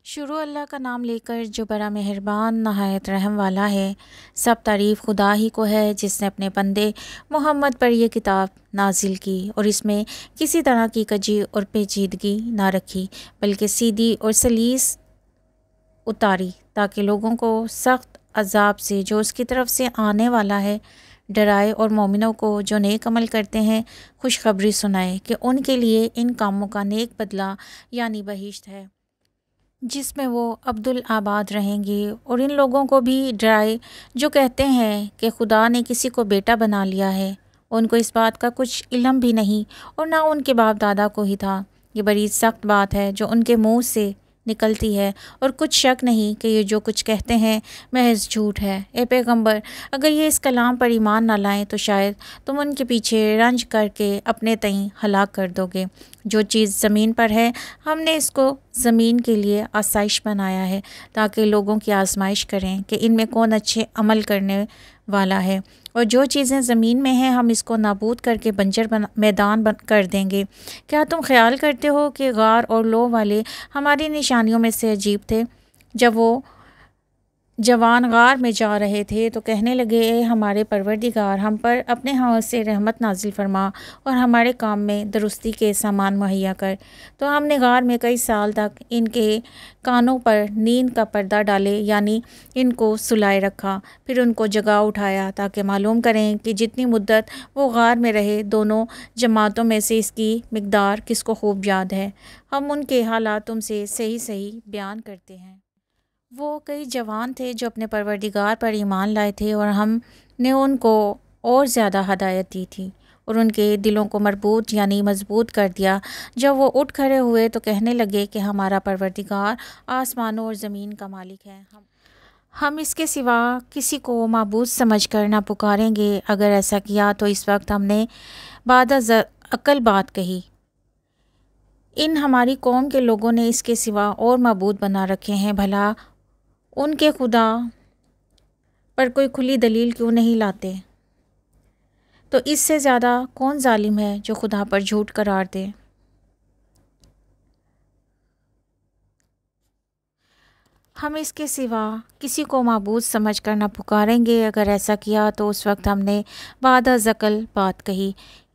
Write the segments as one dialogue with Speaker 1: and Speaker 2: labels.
Speaker 1: شروع اللہ کا نام لے کر جو بڑا مہربان نہایت رحم والا ہے۔ سب تعریف خدا ہی کو ہے جس نے اپنے بندے محمد پر یہ کتاب نازل کی اور اس میں کسی طرح کی کجی اور پیچیدگی نہ رکھی بلکہ سیدھی اور سلیس اتاری تاکہ لوگوں کو سخت عذاب سے جو اس کی طرف سے آنے والا ہے ڈرائے اور مومنوں کو جو نیک عمل کرتے ہیں خوشخبری سنائے کہ ان کے لیے ان کاموں کا نیک بدلہ یعنی بہشت ہے جس میں وہ عبدالآباد رہیں گے، اور ان لوگوں کو بھی ڈرائے جو کہتے ہیں کہ خدا نے کسی کو بیٹا بنا لیا ہے، ان کو اس بات کا کچھ علم بھی نہیں اور نہ ان کے باپ دادا کو ہی تھا۔ یہ بڑی سخت بات ہے جو ان کے منہ سے نکلتی ہے اور کچھ شک نہیں کہ یہ جو کچھ کہتے ہیں محض جھوٹ ہے۔ اے پیغمبر، اگر یہ اس کلام پر ایمان نہ لائیں تو شاید تم ان کے پیچھے رنج کر کے اپنے تئیں ہلاک کر دو گے۔ جو چیز زمین پر ہے ہم نے اس کو زمین کے لیے آسائش بنایا ہے تاکہ لوگوں کی آزمائش کریں کہ ان میں کون اچھے عمل کرنے والا ہے، اور جو چیزیں زمین میں ہیں ہم اس کو نابود کر کے بنجر میدان کر دیں گے۔ کیا تم خیال کرتے ہو کہ غار اور لو والے ہماری نشانیوں میں سے عجیب تھے؟ جب وہ جوان غار میں جا رہے تھے تو کہنے لگے، اے ہمارے پروردگار، ہم پر اپنے ہاں سے رحمت نازل فرما اور ہمارے کام میں درستی کے سامان مہیا کر۔ تو ہم نے غار میں کئی سال تک ان کے کانوں پر نیند کا پردہ ڈالے یعنی ان کو سلائے رکھا، پھر ان کو جگا اٹھایا تاکہ معلوم کریں کہ جتنی مدت وہ غار میں رہے دونوں جماعتوں میں سے اس کی مقدار کس کو خوب یاد ہے۔ ہم ان کے حالات تم سے صحیح بیان کرتے ہیں۔ وہ کئی جوان تھے جو اپنے پروردگار پر ایمان لائے تھے اور ہم نے ان کو اور زیادہ ہدایت دی تھی اور ان کے دلوں کو مربوط یعنی مضبوط کر دیا۔ جب وہ اٹھ کھڑے ہوئے تو کہنے لگے کہ ہمارا پروردگار آسمانوں اور زمین کا مالک ہے، ہم اس کے سوا کسی کو معبود سمجھ کر نہ پکاریں گے۔ اگر ایسا کیا تو اس وقت ہم نے بعد از عقل بات کہی۔ ان ہماری قوم کے لوگوں نے اس کے سوا اور معبود بنا رکھے ہیں، بھلا ان کے خدا پر کوئی کھلی دلیل کیوں نہیں لاتے؟ تو اس سے زیادہ کون ظالم ہے جو خدا پر جھوٹ قرار دے؟ ہم اس کے سوا کسی کو معبود سمجھ کر نہ پکاریں گے۔ اگر ایسا کیا تو اس وقت ہم نے بعد از عقل بات کہی۔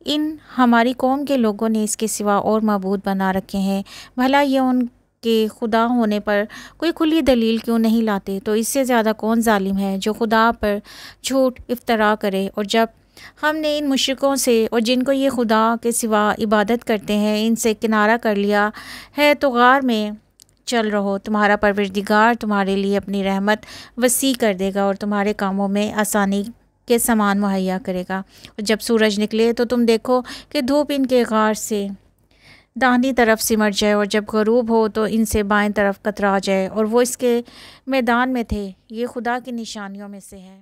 Speaker 1: ان ہماری قوم کے لوگوں نے اس کے سوا اور معبود بنا رکھے ہیں، بھلا یہ ان کے خدا ہونے پر کوئی کھلی دلیل کیوں نہیں لاتے؟ تو اس سے زیادہ کون ظالم ہے جو خدا پر جھوٹ افترا کرے؟ اور جب ہم نے ان مشرکوں سے اور جن کو یہ خدا کے سوا عبادت کرتے ہیں ان سے کنارہ کر لیا ہے تو غار میں چل رہو، تمہارا پروردگار تمہارے لیے اپنی رحمت وسیع کر دے گا اور تمہارے کاموں میں آسانی کے سامان مہیا کرے گا۔ اور جب سورج نکلے تو تم دیکھو کہ دھوپ ان کے غار سے داہنی طرف سمٹ جائے، اور جب غروب ہو تو ان سے بائیں طرف کترا جائے، اور وہ اس کے میدان میں تھے۔ یہ خدا کی نشانیوں میں سے ہے۔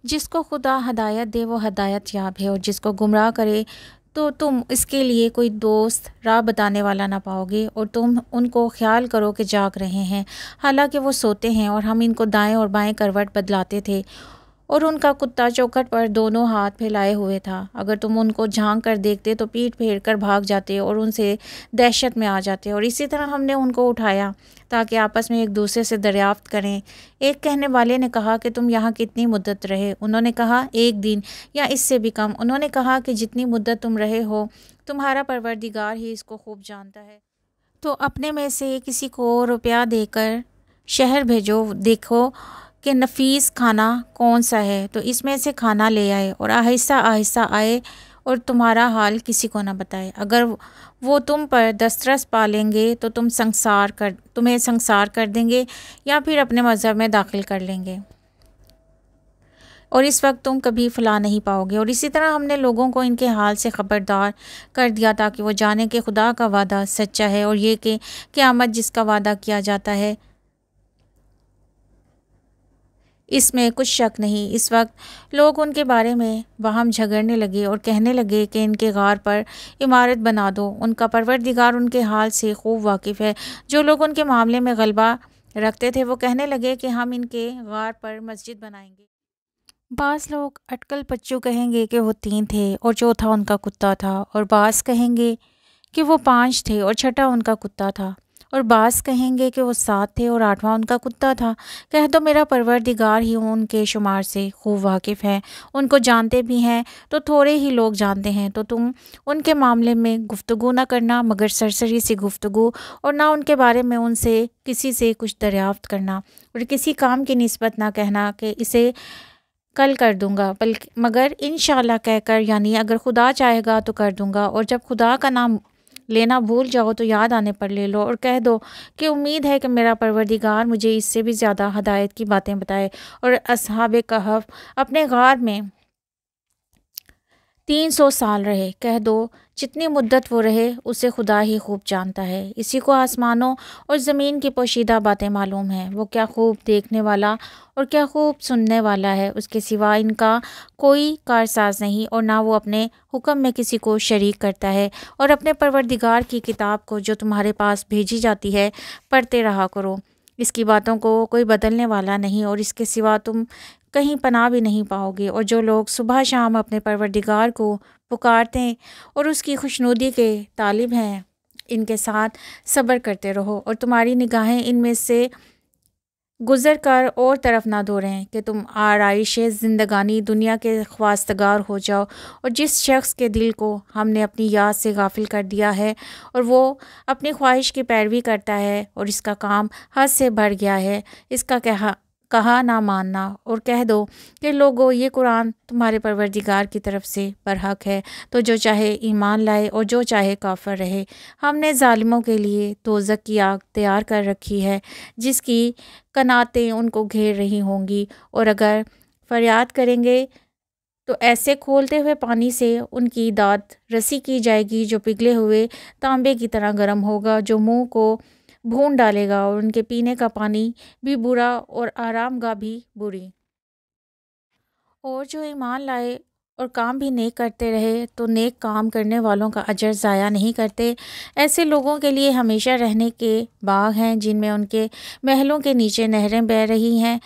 Speaker 1: جس کو خدا ہدایت دے وہ ہدایت یاب ہے، اور جس کو گمراہ کرے تو تم اس کے لیے کوئی دوست راہ بتانے والا نہ پاؤ گے۔ اور تم ان کو خیال کرو کہ جاگ رہے ہیں حالانکہ وہ سوتے ہیں، اور ہم ان کو دائیں اور بائیں کروٹ بدلاتے تھے، اور ان کا کتا چوکھٹ پر دونوں ہاتھ پھیلائے ہوئے تھا۔ اگر تم ان کو جھانک کر دیکھتے تو پیٹھ پھیر کر بھاگ جاتے اور ان سے دہشت میں آ جاتے۔ اور اسی طرح ہم نے ان کو اٹھایا تاکہ آپس میں ایک دوسرے سے دریافت کریں۔ ایک کہنے والے نے کہا کہ تم یہاں کتنی مدت رہے؟ انہوں نے کہا 1 دن یا اس سے بھی کم۔ انہوں نے کہا کہ جتنی مدت تم رہے ہو تمہارا پروردگار ہی اس کو خوب جانتا ہے۔ تو اپنے میں سے کسی کو روپیہ دے کر شہر بھیجو، دیکھو کہ نفیس کھانا کون سا ہے تو اس میں سے کھانا لے آئے، اور آہستہ آہستہ آئے اور تمہارا حال کسی کو نہ بتائے۔ اگر وہ تم پر دسترس پا لیں گے تو تمہیں سنسار کر دیں گے یا پھر اپنے مذہب میں داخل کر لیں گے، اور اس وقت تم کبھی فلاح نہیں پاؤ گے۔ اور اسی طرح ہم نے لوگوں کو ان کے حال سے خبردار کر دیا تاکہ وہ جانیں کہ خدا کا وعدہ سچا ہے، اور یہ کہ قیامت جس کا وعدہ کیا جاتا ہے اس میں کچھ شک نہیں۔ اس وقت لوگ ان کے بارے میں باہم جھگڑنے لگے اور کہنے لگے کہ ان کے غار پر عمارت بنا دو۔ ان کا پروردگار ان کے حال سے خوب واقف ہے۔ جو لوگ ان کے معاملے میں غلبہ رکھتے تھے وہ کہنے لگے کہ ہم ان کے غار پر مسجد بنائیں گے۔ بعض لوگ اٹکل پچو کہیں گے کہ وہ 3 تھے اور چوتھا ان کا کتا تھا، اور بعض کہیں گے کہ وہ 5 تھے اور چھٹا ان کا کتا تھا، اور بعض کہیں گے کہ وہ 7 تھے اور 8واں ان کا کتا تھا۔ کہہ دو میرا پروردگار ہی ان کے شمار سے خوب واقف ہے، ان کو جانتے بھی ہیں تو تھوڑے ہی لوگ جانتے ہیں، تو تم ان کے معاملے میں گفتگو نہ کرنا مگر سرسری سی گفتگو، اور نہ ان کے بارے میں ان سے کسی سے کچھ دریافت کرنا، اور کسی کام کی نسبت نہ کہنا کہ اسے کل کر دوں گا، بلکہ مگر انشاءاللہ کہہ کر، یعنی اگر خدا چاہے گا تو کر دوں گا، اور جب خدا کا نام لینا بھول جاؤ تو یاد آنے پر لے لو، اور کہہ دو کہ امید ہے کہ میرا پروردگار مجھے اس سے بھی زیادہ ہدایت کی باتیں بتائے۔ اور اصحاب کہف اپنے غار میں 300 سال رہے۔ کہہ دو جتنی مدت وہ رہے اسے خدا ہی خوب جانتا ہے، اسی کو آسمانوں اور زمین کی پوشیدہ باتیں معلوم ہیں، وہ کیا خوب دیکھنے والا اور کیا خوب سننے والا ہے، اس کے سوا ان کا کوئی کارساز نہیں، اور نہ وہ اپنے حکم میں کسی کو شریک کرتا ہے۔ اور اپنے پروردگار کی کتاب کو جو تمہارے پاس بھیجی جاتی ہے پڑھتے رہا کرو، اس کی باتوں کو کوئی بدلنے والا نہیں، اور اس کے سوا تم کہیں پناہ بھی نہیں پاؤ گے۔ اور جو لوگ صبح شام اپنے پروردگار کو پکارتے ہیں اور اس کی خوشنودی کے طالب ہیں، ان کے ساتھ صبر کرتے رہو، اور تمہاری نگاہیں ان میں سے گزر کر اور طرف نہ دوریں کہ تم آرائش زندگانی دنیا کے خواستگار ہو جاؤ۔ اور جس شخص کے دل کو ہم نے اپنی یاد سے غافل کر دیا ہے اور وہ اپنی خواہش کی پیروی کرتا ہے اور اس کا کام حد سے بڑھ گیا ہے، اس کا کہا نہ ماننا، اور کہہ دو کہ لوگو یہ قرآن تمہارے پروردگار کی طرف سے برحق ہے، تو جو چاہے ایمان لائے اور جو چاہے کافر رہے۔ ہم نے ظالموں کے لیے دوزخ کی آگ تیار کر رکھی ہے جس کی قناتیں ان کو گھیر رہی ہوں گی، اور اگر فریاد کریں گے تو ایسے کھولتے ہوئے پانی سے ان کی داد رسی کی جائے گی جو پگھلے ہوئے تانبے کی طرح گرم ہوگا، جو منہ کو بھون ڈالے گا، اور ان کے پینے کا پانی بھی برا اور آرام گاہ بھی بری۔ اور جو ایمان لائے اور کام بھی نیک کرتے رہے تو نیک کام کرنے والوں کا اجر ضائع نہیں کرتے۔ ایسے لوگوں کے لیے ہمیشہ رہنے کے باغ ہیں جن میں ان کے محلوں کے نیچے نہریں بہہ رہی ہیں،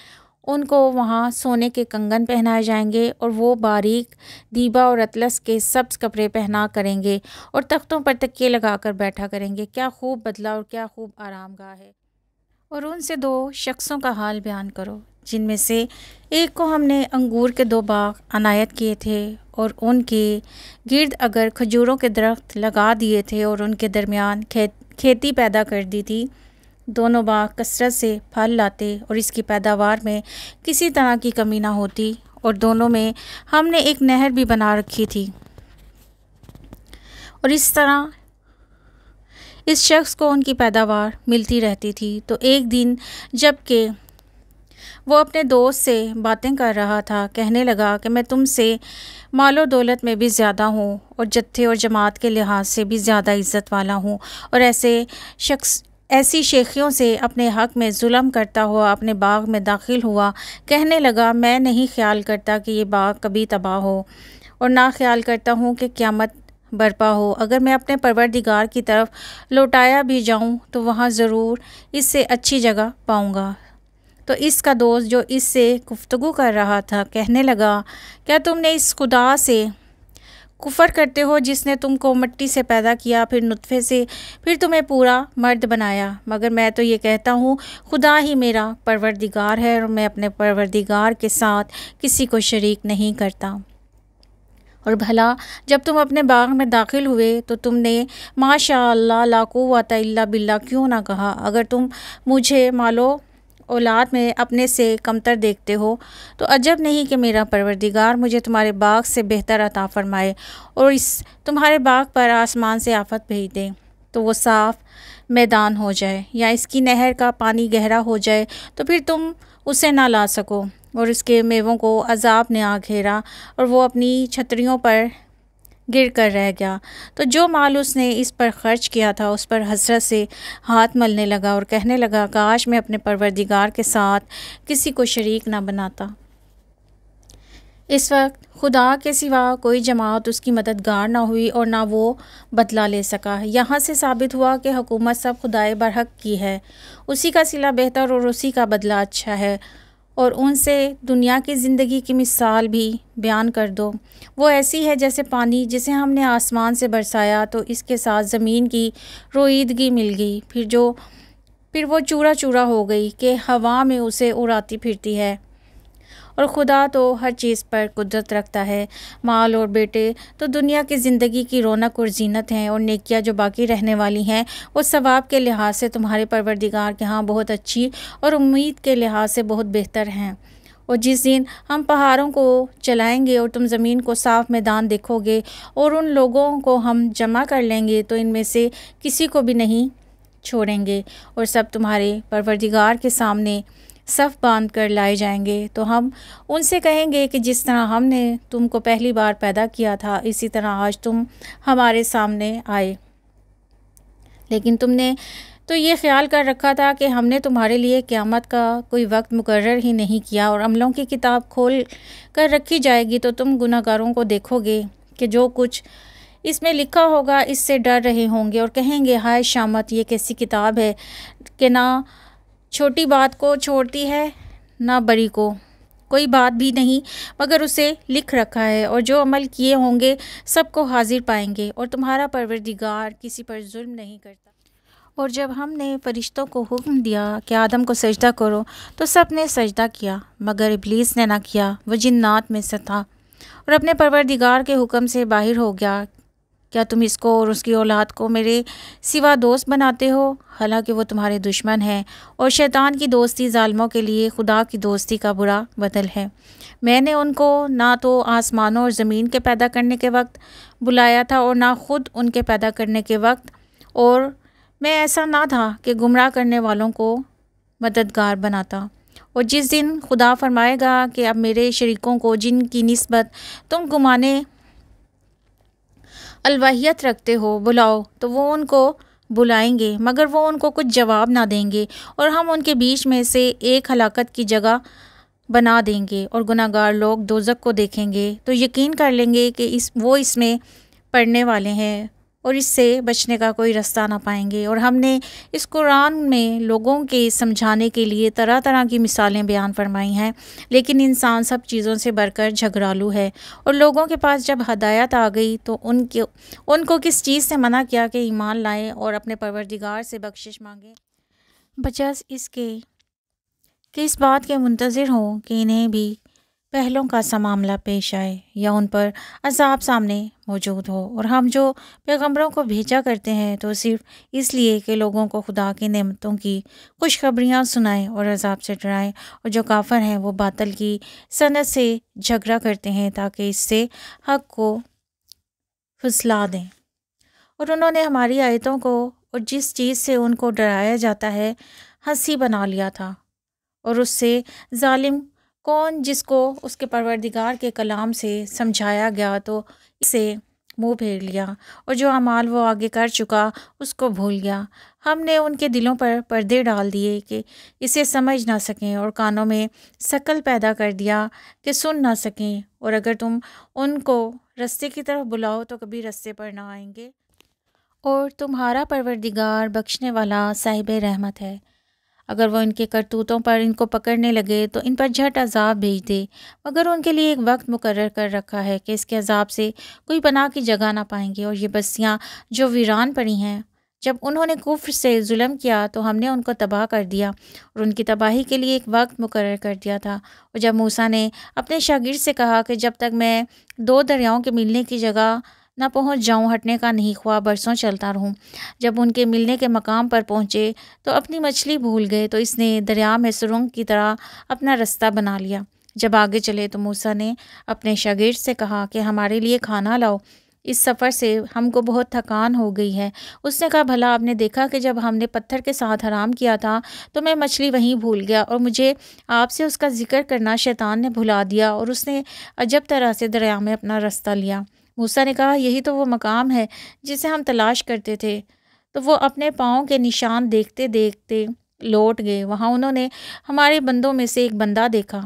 Speaker 1: ان کو وہاں سونے کے کنگن پہنائے جائیں گے، اور وہ باریک دیبا اور اطلس کے سبز کپڑے پہنا کریں گے، اور تختوں پر تکیے لگا کر بیٹھا کریں گے۔ کیا خوب بدلہ اور کیا خوب آرام گاہ ہے۔ اور ان سے 2 شخصوں کا حال بیان کرو جن میں سے ایک کو ہم نے انگور کے 2 باغ عنایت کیے تھے، اور ان کے گرد اگر کھجوروں کے درخت لگا دیے تھے، اور ان کے درمیان کھیتی پیدا کر دی تھی۔ دونوں باغ کثرت سے پھل لاتے اور اس کی پیداوار میں کسی طرح کی کمی نہ ہوتی، اور دونوں میں ہم نے ایک نہر بھی بنا رکھی تھی، اور اس طرح اس شخص کو ان کی پیداوار ملتی رہتی تھی۔ تو ایک دن جب کہ وہ اپنے دوست سے باتیں کر رہا تھا، کہنے لگا کہ میں تم سے مال و دولت میں بھی زیادہ ہوں، اور جتھے اور جماعت کے لحاظ سے بھی زیادہ عزت والا ہوں، اور ایسی شیخیوں سے اپنے حق میں ظلم کرتا ہوا اپنے باغ میں داخل ہوا۔ کہنے لگا میں نہیں خیال کرتا کہ یہ باغ کبھی تباہ ہو، اور نہ خیال کرتا ہوں کہ قیامت برپا ہو۔ اگر میں اپنے پروردگار کی طرف لوٹایا بھی جاؤں تو وہاں ضرور اس سے اچھی جگہ پاؤں گا۔ تو اس کا دوست جو اس سے گفتگو کر رہا تھا کہنے لگا کیا تم نے اس خدا سے کفر کرتے ہو جس نے تم کو مٹی سے پیدا کیا، پھر نطفے سے، پھر تمہیں پورا مرد بنایا؟ مگر میں تو یہ کہتا ہوں خدا ہی میرا پروردگار ہے، اور میں اپنے پروردگار کے ساتھ کسی کو شریک نہیں کرتا۔ اور بھلا جب تم اپنے باغ میں داخل ہوئے تو تم نے ماشاء اللہ لا قوت الا باللہ کیوں نہ کہا؟ اگر تم مجھے مال و اولاد میں اپنے سے کمتر دیکھتے ہو تو عجب نہیں کہ میرا پروردگار مجھے تمہارے باغ سے بہتر عطا فرمائے، اور اس تمہارے باغ پر آسمان سے آفت بھیج دے تو وہ صاف میدان ہو جائے، یا اس کی نہر کا پانی گہرا ہو جائے تو پھر تم اسے نہ لا سکو، اور اس کے میووں کو عذاب نے آ گھیرا اور وہ اپنی چھتریوں پر گر کر رہ گیا۔ تو جو مال اس نے اس پر خرچ کیا تھا اس پر حسرت سے ہاتھ ملنے لگا اور کہنے لگا کاش میں اپنے پروردگار کے ساتھ کسی کو شریک نہ بناتا۔ اس وقت خدا کے سوا کوئی جماعت اس کی مددگار نہ ہوئی اور نہ وہ بدلہ لے سکا۔ یہاں سے ثابت ہوا کہ حکومت سب خدائے برحق کی ہے، اسی کا صلہ بہتر اور اسی کا بدلہ اچھا ہے، اور ان سے دنیا کی زندگی کی مثال بھی بیان کر دو۔ وہ ایسی ہے جیسے پانی جسے ہم نے آسمان سے برسایا تو اس کے ساتھ زمین کی روئیدگی مل گئی، پھر وہ چورا چورا ہو گئی کہ ہوا میں اسے اڑاتی پھرتی ہے۔ اور خدا تو ہر چیز پر قدرت رکھتا ہے۔ مال اور بیٹے تو دنیا کی زندگی کی رونق اور زینت ہیں، اور نیکیاں جو باقی رہنے والی ہیں وہ ثواب کے لحاظ سے تمہارے پروردگار کے ہاں بہت اچھی اور امید کے لحاظ سے بہت بہتر ہیں۔ اور جس دن ہم پہاڑوں کو چلائیں گے اور تم زمین کو صاف میدان دیکھو گے اور ان لوگوں کو ہم جمع کر لیں گے تو ان میں سے کسی کو بھی نہیں چھوڑیں گے، اور سب تمہارے پروردگار کے سامنے صف باندھ کر لائے جائیں گے۔ تو ہم ان سے کہیں گے کہ جس طرح ہم نے تم کو پہلی بار پیدا کیا تھا اسی طرح آج تم ہمارے سامنے آئے، لیکن تم نے تو یہ خیال کر رکھا تھا کہ ہم نے تمہارے لیے قیامت کا کوئی وقت مقرر ہی نہیں کیا، اور عملوں کی کتاب کھول کر رکھی جائے گی تو تم گناہگاروں کو دیکھو گے کہ جو کچھ اس میں لکھا ہوگا اس سے ڈر رہے ہوں گے اور کہیں گے ہائے شامت، یہ کیسی کتاب ہے کہ نہ چھوٹی بات کو چھوڑتی ہے نہ بڑی کو، کوئی بات بھی نہیں مگر اسے لکھ رکھا ہے، اور جو عمل کیے ہوں گے سب کو حاضر پائیں گے، اور تمہارا پروردگار کسی پر ظلم نہیں کرتا۔ اور جب ہم نے فرشتوں کو حکم دیا کہ آدم کو سجدہ کرو تو سب نے سجدہ کیا مگر ابلیس نے نہ کیا، وہ جنات میں سے تھا اور اپنے پروردگار کے حکم سے باہر ہو گیا۔ کیا تم اس کو اور اس کی اولاد کو میرے سوا دوست بناتے ہو، حالانکہ وہ تمہارے دشمن ہیں، اور شیطان کی دوستی ظالموں کے لیے خدا کی دوستی کا برا بدل ہے۔ میں نے ان کو نہ تو آسمانوں اور زمین کے پیدا کرنے کے وقت بلایا تھا اور نہ خود ان کے پیدا کرنے کے وقت، اور میں ایسا نہ تھا کہ گمراہ کرنے والوں کو مددگار بناتا۔ اور جس دن خدا فرمائے گا کہ اب میرے شریکوں کو جن کی نسبت تم گمانے الوہیت رکھتے ہو بلاؤ، تو وہ ان کو بلائیں گے مگر وہ ان کو کچھ جواب نہ دیں گے، اور ہم ان کے بیچ میں سے ایک ہلاکت کی جگہ بنا دیں گے، اور گناہگار لوگ دوزخ کو دیکھیں گے تو یقین کر لیں گے کہ وہ اس میں پڑنے والے ہیں اور اس سے بچنے کا کوئی رستہ نہ پائیں گے۔ اور ہم نے اس قرآن میں لوگوں کے سمجھانے کے لیے طرح طرح کی مثالیں بیان فرمائی ہیں، لیکن انسان سب چیزوں سے بڑھ کر جھگڑالو ہے، اور لوگوں کے پاس جب ہدایت آ گئی تو ان کو کس چیز سے منع کیا کہ ایمان لائیں اور اپنے پروردگار سے بخشش مانگیں، بجز اس کے کہ اس بات کے منتظر ہوں کہ انہیں بھی پہلوں کا سا معاملہ پیش آئے یا ان پر عذاب سامنے موجود ہو۔ اور ہم جو پیغمبروں کو بھیجا کرتے ہیں تو صرف اس لیے کہ لوگوں کو خدا کی نعمتوں کی خوشخبریاں سنائیں اور عذاب سے ڈرائیں، اور جو کافر ہیں وہ باطل کی صنعت سے جھگڑا کرتے ہیں تاکہ اس سے حق کو پھسلا دیں۔ اور انہوں نے ہماری آیتوں کو اور جس چیز سے ان کو ڈرایا جاتا ہے ہنسی بنا لیا تھا، اور اس سے ظالم کون جس کو اس کے پروردگار کے کلام سے سمجھایا گیا تو اسے منہ پھیر لیا، اور جو اعمال وہ آگے کر چکا اس کو بھول گیا۔ ہم نے ان کے دلوں پر پردے ڈال دیے کہ اسے سمجھ نہ سکیں، اور کانوں میں ثقل پیدا کر دیا کہ سن نہ سکیں، اور اگر تم ان کو رستے کی طرف بلاؤ تو کبھی رستے پر نہ آئیں گے۔ اور تمہارا پروردگار بخشنے والا صاحب رحمت ہے، اگر وہ ان کے کرتوتوں پر ان کو پکڑنے لگے تو ان پر جھٹ عذاب بھیج دے، مگر ان کے لیے ایک وقت مقرر کر رکھا ہے کہ اس کے عذاب سے کوئی پناہ کی جگہ نہ پائیں گے۔ اور یہ بستیاں جو ویران پڑی ہیں، جب انہوں نے کفر سے ظلم کیا تو ہم نے ان کو تباہ کر دیا اور ان کی تباہی کے لیے ایک وقت مقرر کر دیا تھا۔ اور جب موسیٰ نے اپنے شاگرد سے کہا کہ جب تک میں دو دریاؤں کے ملنے کی جگہ نہ پہنچ جاؤں ہٹنے کا نہیں، خواہ برسوں چلتا رہوں۔ جب ان کے ملنے کے مقام پر پہنچے تو اپنی مچھلی بھول گئے، تو اس نے دریا میں سرنگ کی طرح اپنا رستہ بنا لیا۔ جب آگے چلے تو موسیٰ نے اپنے شاگرد سے کہا کہ ہمارے لیے کھانا لاؤ، اس سفر سے ہم کو بہت تھکان ہو گئی ہے۔ اس نے کہا بھلا آپ نے دیکھا کہ جب ہم نے پتھر کے ساتھ حرام کیا تھا تو میں مچھلی وہیں بھول گیا، اور مجھے آپ سے اس کا ذکر کرنا شیطان نے بھلا دیا، اور اس نے عجب طرح سے دریا میں اپنا رستہ لیا۔ موسیٰ نے کہا یہی تو وہ مقام ہے جسے ہم تلاش کرتے تھے۔ تو وہ اپنے پاؤں کے نشان دیکھتے دیکھتے لوٹ گئے۔ وہاں انہوں نے ہمارے بندوں میں سے ایک بندہ دیکھا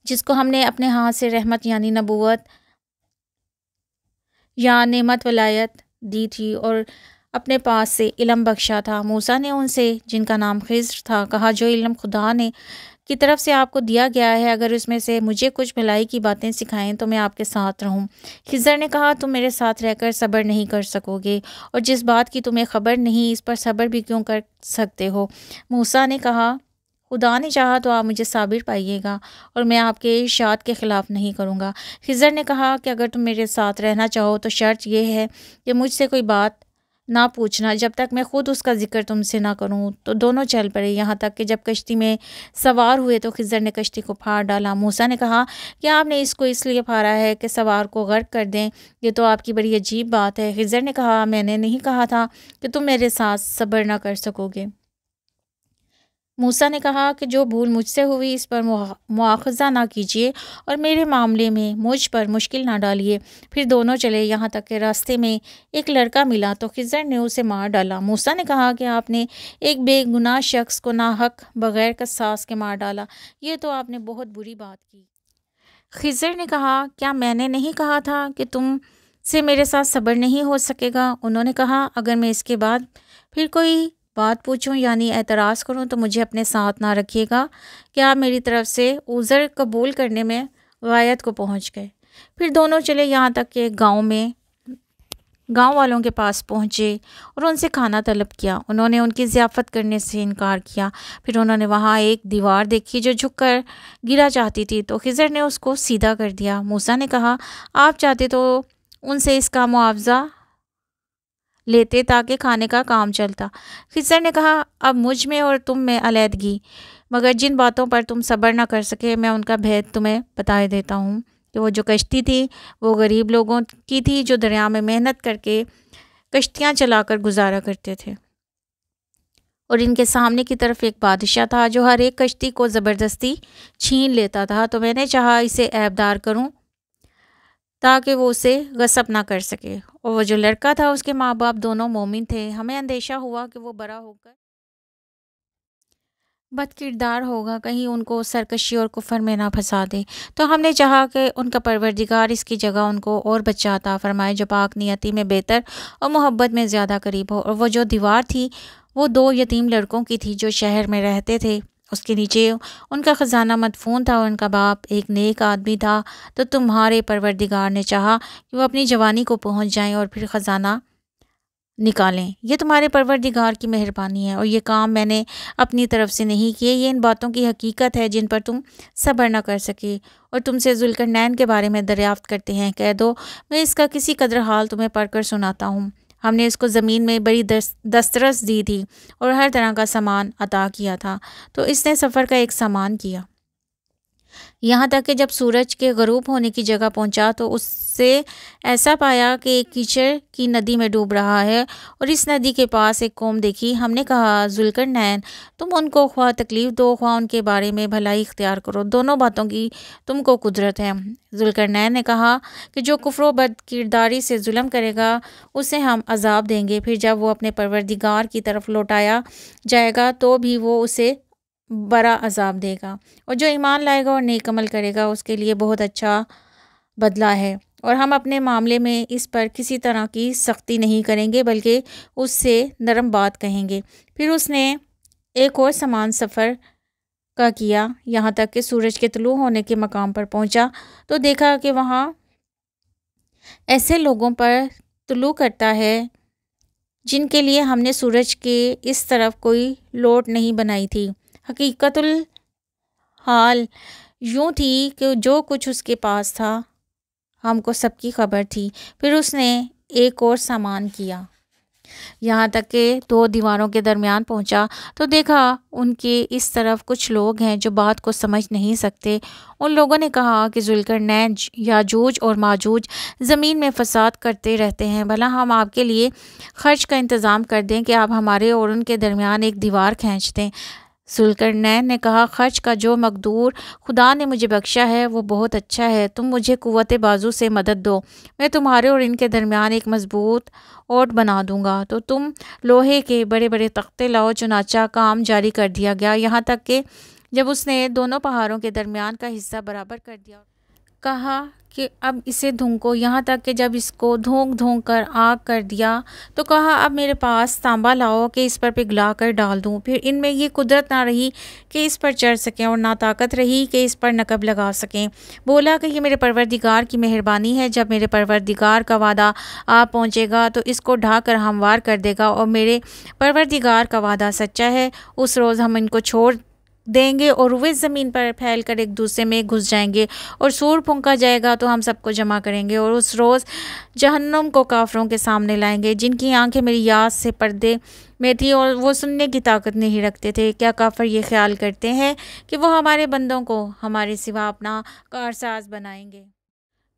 Speaker 1: جس کو ہم نے اپنے ہاتھ سے رحمت یعنی نبوت یا نعمت ولایت دی تھی اور اپنے پاس سے علم بخشا تھا۔ موسیٰ نے ان سے جن کا نام خضر تھا کہا جو علم خدا نے کی طرف سے آپ کو دیا گیا ہے، اگر اس میں سے مجھے کچھ بھلائی کی باتیں سکھائیں تو میں آپ کے ساتھ رہوں۔ خضر نے کہا تم میرے ساتھ رہ کر صبر نہیں کر سکو گے، اور جس بات کی تمہیں خبر نہیں اس پر صبر بھی کیوں کر سکتے ہو؟ موسیٰ نے کہا خدا نے چاہا تو آپ مجھے صابر پائیے گا اور میں آپ کے ارشاد کے خلاف نہیں کروں گا۔ خضر نے کہا کہ اگر تم میرے ساتھ رہنا چاہو تو شرط یہ ہے کہ مجھ سے کوئی بات نہ پوچھنا جب تک میں خود اس کا ذکر تم سے نہ کروں۔ تو دونوں چل پڑے، یہاں تک کہ جب کشتی میں سوار ہوئے تو خضر نے کشتی کو پھاڑ ڈالا۔ موسیٰ نے کہا کہ آپ نے اس کو اس لیے پھاڑا ہے کہ سوار کو غرق کر دیں، یہ تو آپ کی بڑی عجیب بات ہے۔ خضر نے کہا میں نے نہیں کہا تھا کہ تم میرے ساتھ صبر نہ کر سکو گے۔ موسیٰ نے کہا کہ جو بھول مجھ سے ہوئی اس پر مواخذہ نہ کیجیے اور میرے معاملے میں مجھ پر مشکل نہ ڈالیے۔ پھر دونوں چلے، یہاں تک کہ راستے میں ایک لڑکا ملا تو خضر نے اسے مار ڈالا۔ موسیٰ نے کہا کہ آپ نے ایک بے گناہ شخص کو ناحق بغیر قصاص کے مار ڈالا، یہ تو آپ نے بہت بری بات کی۔ خضر نے کہا کیا میں نے نہیں کہا تھا کہ تم سے میرے ساتھ صبر نہیں ہو سکے گا؟ انہوں نے کہا اگر میں اس کے بعد پھر کوئی بات پوچھوں یعنی اعتراض کروں تو مجھے اپنے ساتھ نہ رکھیے گا۔ کہ آپ میری طرف سے عذر قبول کرنے میں غایت کو پہنچ گئے۔ پھر دونوں چلے، یہاں تک کہ گاؤں والوں کے پاس پہنچے اور ان سے کھانا طلب کیا۔ انہوں نے ان کی ضیافت کرنے سے انکار کیا۔ پھر انہوں نے وہاں ایک دیوار دیکھی جو جھک کر گرا چاہتی تھی تو خضر نے اس کو سیدھا کر دیا۔ موسیٰ نے کہا آپ چاہتے تو ان سے اس کا معاوضہ لیتے تاکہ کھانے کا کام چلتا۔ خضر نے کہا اب مجھ میں اور تم میں علیحدگی، مگر جن باتوں پر تم صبر نہ کر سکے میں ان کا بھید تمہیں بتا دیتا ہوں کہ وہ جو کشتی تھی وہ غریب لوگوں کی تھی جو دریا میں محنت کر کے کشتیاں چلا کر گزارا کرتے تھے، اور ان کے سامنے کی طرف ایک بادشاہ تھا جو ہر ایک کشتی کو زبردستی چھین لیتا تھا۔ تو میں نے چاہا اسے عیبدار کروں تاکہ وہ اسے غصب نہ کر سکے، اور وہ جو لڑکا تھا اس کے ماں باپ دونوں مومن تھے۔ ہمیں اندیشہ ہوا کہ وہ بڑا ہو کر بد کردار ہوگا، کہیں ان کو سرکشی اور کفر میں نہ پھنسا دے، تو ہم نے چاہا کہ ان کا پروردگار اس کی جگہ ان کو اور بچہ عطا فرمائے جو پاک نیتی میں بہتر اور محبت میں زیادہ قریب ہو۔ اور وہ جو دیوار تھی وہ 2 یتیم لڑکوں کی تھی جو شہر میں رہتے تھے، اس کے نیچے ان کا خزانہ مدفون تھا اور ان کا باپ ایک نیک آدمی تھا۔ تو تمہارے پروردگار نے چاہا کہ وہ اپنی جوانی کو پہنچ جائیں اور پھر خزانہ نکالیں، یہ تمہارے پروردگار کی مہربانی ہے، اور یہ کام میں نے اپنی طرف سے نہیں کیے، یہ ان باتوں کی حقیقت ہے جن پر تم صبر نہ کر سکے اور تم سے ذوالقرنین کے بارے میں دریافت کرتے ہیں۔ کہہ دو میں اس کا کسی قدر حال تمہیں پڑھ کر سناتا ہوں۔ ہم نے اس کو زمین میں بڑی دسترس دی تھی اور ہر طرح کا سامان عطا کیا تھا، تو اس نے سفر کا ایک سامان کیا، یہاں تک کہ جب سورج کے غروب ہونے کی جگہ پہنچا تو اس سے ایسا پایا کہ ایک کیچڑ کی ندی میں ڈوب رہا ہے اور اس ندی کے پاس ایک قوم دیکھی۔ ہم نے کہا ذوالقرنین تم ان کو خواہ تکلیف دو خواہ ان کے بارے میں بھلائی اختیار کرو، دونوں باتوں کی تم کو قدرت ہے۔ ذوالقرنین نے کہا کہ جو کفر و بد کرداری سے ظلم کرے گا اسے ہم عذاب دیں گے، پھر جب وہ اپنے پروردگار کی طرف لوٹایا جائے گا تو بھی وہ اسے بڑا عذاب دے گا، اور جو ایمان لائے گا اور نیک عمل کرے گا اس کے لیے بہت اچھا بدلہ ہے، اور ہم اپنے معاملے میں اس پر کسی طرح کی سختی نہیں کریں گے بلکہ اس سے نرم بات کہیں گے۔ پھر اس نے ایک اور سامان سفر کا کیا، یہاں تک کہ سورج کے طلوع ہونے کے مقام پر پہنچا تو دیکھا کہ وہاں ایسے لوگوں پر طلوع کرتا ہے جن کے لیے ہم نے سورج کے اس طرف کوئی لوٹ نہیں بنائی تھی۔ حقیقت الحال یوں تھی کہ جو کچھ اس کے پاس تھا ہم کو سب کی خبر تھی۔ پھر اس نے ایک اور سامان کیا، یہاں تک کہ 2 دیواروں کے درمیان پہنچا تو دیکھا ان کے اس طرف کچھ لوگ ہیں جو بات کو سمجھ نہیں سکتے۔ ان لوگوں نے کہا کہ ذوالقرنین یاجوج اور ماجوج زمین میں فساد کرتے رہتے ہیں، بھلا ہم آپ کے لیے خرچ کا انتظام کر دیں کہ آپ ہمارے اور ان کے درمیان ایک دیوار کھینچ دیں۔ ذوالقرنین نے کہا خرچ کا جو مقدور خدا نے مجھے بخشا ہے وہ بہت اچھا ہے، تم مجھے قوت بازو سے مدد دو، میں تمہارے اور ان کے درمیان ایک مضبوط اوٹ بنا دوں گا۔ تو تم لوہے کے بڑے بڑے تختے لاؤ، چنانچہ کام جاری کر دیا گیا، یہاں تک کہ جب اس نے دونوں پہاڑوں کے درمیان کا حصہ برابر کر دیا کہا کہ اب اسے دھونکو، یہاں تک کہ جب اس کو دھونک کر آگ کر دیا تو کہا اب میرے پاس تانبا لاؤ کہ اس پر پگھلا کر ڈال دوں۔ پھر ان میں یہ قدرت نہ رہی کہ اس پر چڑھ سکیں اور نہ طاقت رہی کہ اس پر نقب لگا سکیں۔ بولا کہ یہ میرے پروردگار کی مہربانی ہے، جب میرے پروردگار کا وعدہ آ پہنچے گا تو اس کو ڈھا کر ہموار کر دے گا، اور میرے پروردگار کا وعدہ سچا ہے، اس روز ہم ان کو چھوڑ دیں گے اور روئے زمین پر پھیل کر ایک دوسرے میں گھس جائیں گے، اور سور پھونکا جائے گا تو ہم سب کو جمع کریں گے، اور اس روز جہنم کو کافروں کے سامنے لائیں گے جن کی آنکھیں میری یاد سے پردے میں تھی اور وہ سننے کی طاقت نہیں رکھتے تھے۔ کیا کافر یہ خیال کرتے ہیں کہ وہ ہمارے بندوں کو ہمارے سوا اپنا کارساز بنائیں گے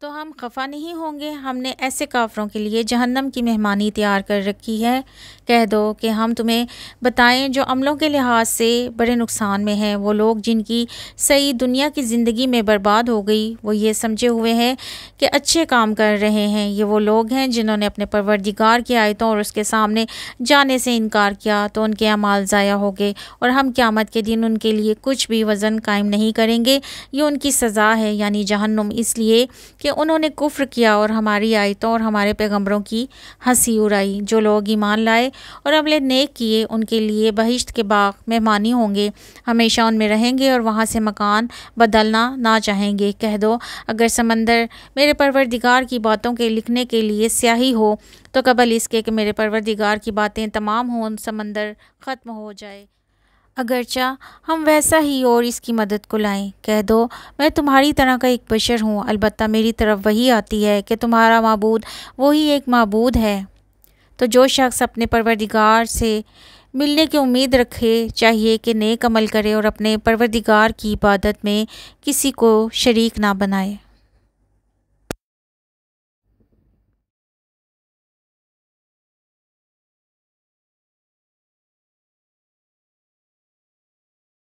Speaker 1: تو ہم خفا نہیں ہوں گے؟ ہم نے ایسے کافروں کے لیے جہنم کی مہمانی تیار کر رکھی ہے۔ کہہ دو کہ ہم تمہیں بتائیں جو عملوں کے لحاظ سے بڑے نقصان میں ہیں، وہ لوگ جن کی صحیح دنیا کی زندگی میں برباد ہو گئی، وہ یہ سمجھے ہوئے ہیں کہ اچھے کام کر رہے ہیں۔ یہ وہ لوگ ہیں جنہوں نے اپنے پروردگار کی آیتوں اور اس کے سامنے جانے سے انکار کیا، تو ان کے اعمال ضائع ہو گئے، اور ہم قیامت کے دن ان کے لیے کچھ بھی وزن قائم نہیں کریں گے۔ یہ ان کی سزا ہے، یعنی جہنم، اس لیے کہ انہوں نے کفر کیا اور ہماری آیتوں اور ہمارے پیغمبروں کی ہنسی اڑائی۔ جو لوگ ایمان لائے اور عمل نیک کیے ان کے لیے بہشت کے باغ مہمانی ہوں گے، ہمیشہ ان میں رہیں گے اور وہاں سے مکان بدلنا نہ چاہیں گے۔ کہہ دو اگر سمندر میرے پروردگار کی باتوں کے لکھنے کے لیے سیاہی ہو تو قبل اس کے کہ میرے پروردگار کی باتیں تمام ہوں سمندر ختم ہو جائے، اگرچہ ہم ویسا ہی اور اس کی مدد کو لائیں۔ کہہ دو میں تمہاری طرح کا ایک بشر ہوں، البتہ میری طرف وحی آتی ہے کہ تمہارا معبود وہی ایک معبود ہے۔ تو جو شخص اپنے پروردگار سے ملنے کی امید رکھے چاہیے کہ نیک عمل کرے اور اپنے پروردگار کی عبادت میں کسی کو شریک نہ بنائے۔